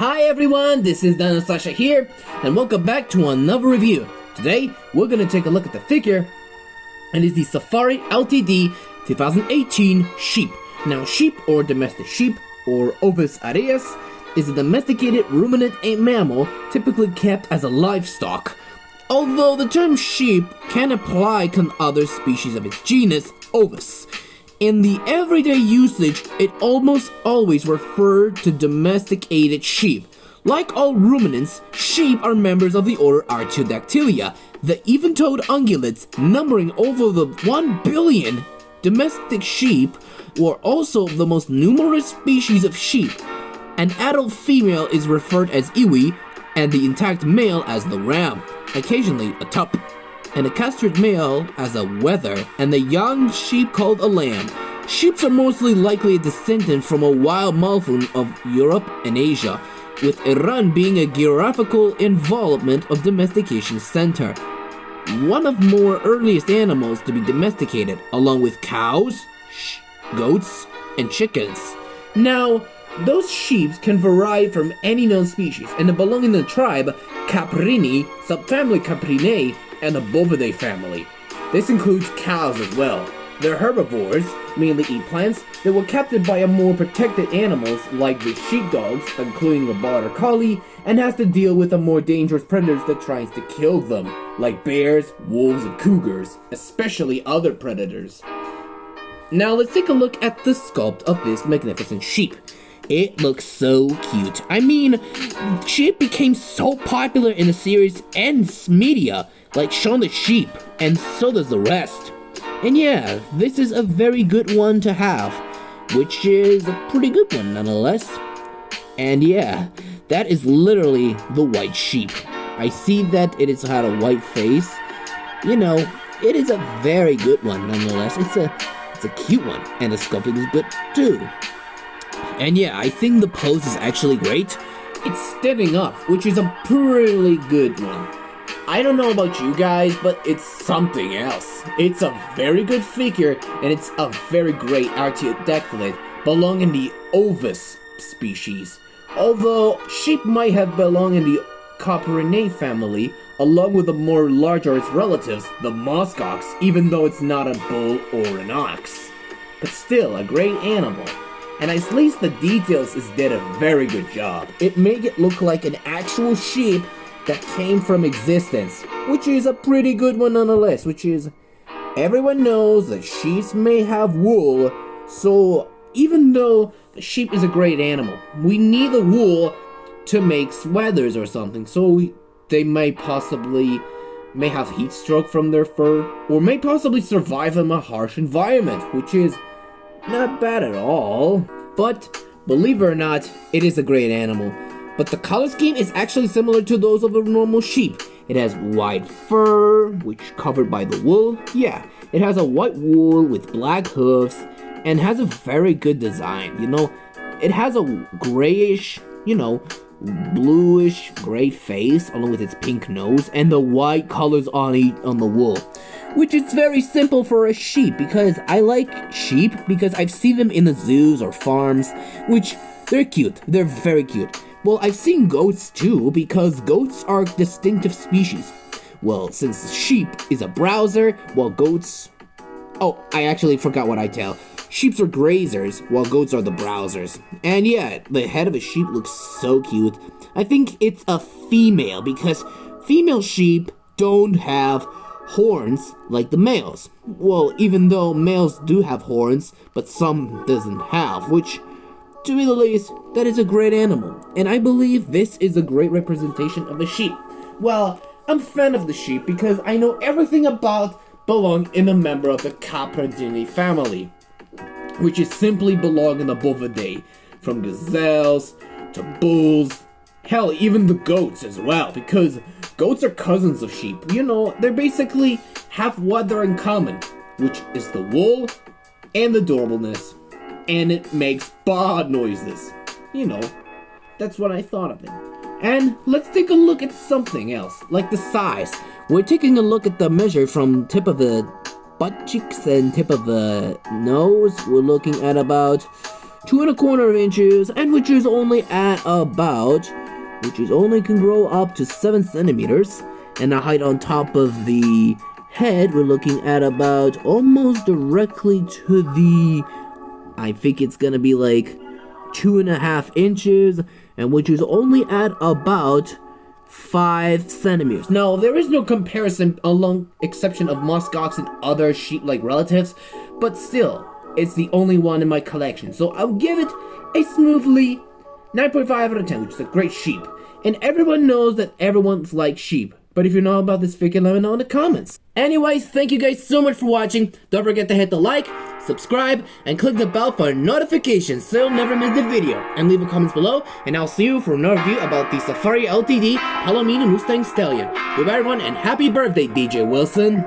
Hi everyone, this is DinoSasha here, and welcome back to another review. Today, we're gonna take a look at the figure, and it's the Safari Ltd 2018 sheep. Now, sheep, or domestic sheep, or Ovis areus, is a domesticated ruminant mammal typically kept as a livestock. Although the term sheep can apply to other species of its genus, Ovis. In the everyday usage, it almost always referred to domesticated sheep. Like all ruminants, sheep are members of the order Artiodactylia, the even-toed ungulates, numbering over the 1 billion. Domestic sheep were also the most numerous species of sheep. An adult female is referred as iwi, and the intact male as the ram, occasionally a tup, and a castrated male as a wether, and the young sheep called a lamb. Sheep are mostly likely a descendant from a wild malfoon of Europe and Asia, with Iran being a geographical involvement of domestication center. One of more earliest animals to be domesticated, along with cows, goats, and chickens. Now, those sheep can vary from any known species and belong in the tribe Caprini, subfamily Caprinae, and the Bovidae family. This includes cows as well. They're herbivores, mainly eat plants, that were captured by more protected animals like the sheepdogs, including the border collie, and has to deal with the more dangerous predators that tries to kill them, like bears, wolves, and cougars, especially other predators. Now let's take a look at the sculpt of this magnificent sheep. It looks so cute. I mean, sheep became so popular in the series and media, like Shaun the Sheep, and so does the rest. And yeah, this is a very good one to have, which is a pretty good one nonetheless. And yeah, that is literally the white sheep. I see that it has had a white face. You know, it is a very good one nonetheless. It's a cute one, and the sculpting is good too. And yeah, I think the pose is actually great. It's standing up, which is a pretty good one. I don't know about you guys, but it's something else. It's a very good figure, and it's a very great Artiodactylid, belonging in the Ovis species. Although sheep might have belonged in the Caprinae family, along with the more larger its relatives, the muskox, even though it's not a bull or an ox. But still, a great animal. And at least the details did a very good job. It made it look like an actual sheep that came from existence, which is a pretty good one nonetheless, which is, everyone knows that sheep may have wool, so even though the sheep is a great animal, we need the wool to make sweaters or something, so they may have heat stroke from their fur, or may possibly survive in a harsh environment, which is not bad at all. But believe it or not, it is a great animal. But the color scheme is actually similar to those of a normal sheep. It has white fur, which covered by the wool. Yeah, it has a white wool with black hooves, and has a very good design. You know, it has a grayish, bluish gray face, along with its pink nose, and the white colors on the wool. Which is very simple for a sheep, because I like sheep because I've seen them in the zoos or farms, which they're cute. They're very cute. Well, I've seen goats too, because goats are distinctive species. Well, since sheep is a browser, while goats... Oh, I actually forgot what I tell. Sheeps are grazers, while goats are the browsers. And yeah, the head of a sheep looks so cute. I think it's a female, because female sheep don't have horns like the males. Well, even though males do have horns, but some doesn't have, which, to me the least, that is a great animal. And I believe this is a great representation of a sheep. Well, I'm a fan of the sheep because I know everything about belong in a member of the Caprinae family, which is simply belong in the Bovidae, from gazelles to bulls, hell, even the goats as well, because goats are cousins of sheep. You know, they basically have what they're in common, which is the wool and the adorableness, and it makes baa noises. You know, that's what I thought of it. And let's take a look at something else, like the size. We're taking a look at the measure from tip of the butt cheeks and tip of the nose. We're looking at about 2¼ inches, and which is only at about, only can grow up to 7 centimeters. And the height on top of the head, we're looking at about almost directly to the, I think it's gonna be like 2½ inches, and which is only at about 5 centimeters. Now, there is no comparison along exception of muskox and other sheep-like relatives, but still, it's the only one in my collection. So I'll give it a smoothly 9.5 out of 10, which is a great sheep. And everyone knows that everyone's like sheep. But if you know about this figure, let me know in the comments. Anyways, thank you guys so much for watching. Don't forget to hit the like, subscribe, and click the bell for notifications so you'll never miss a video. And leave a comments below, and I'll see you for another review about the Safari LTD Palomino Mustang Stallion. Goodbye everyone, and happy birthday, DJ Wilson.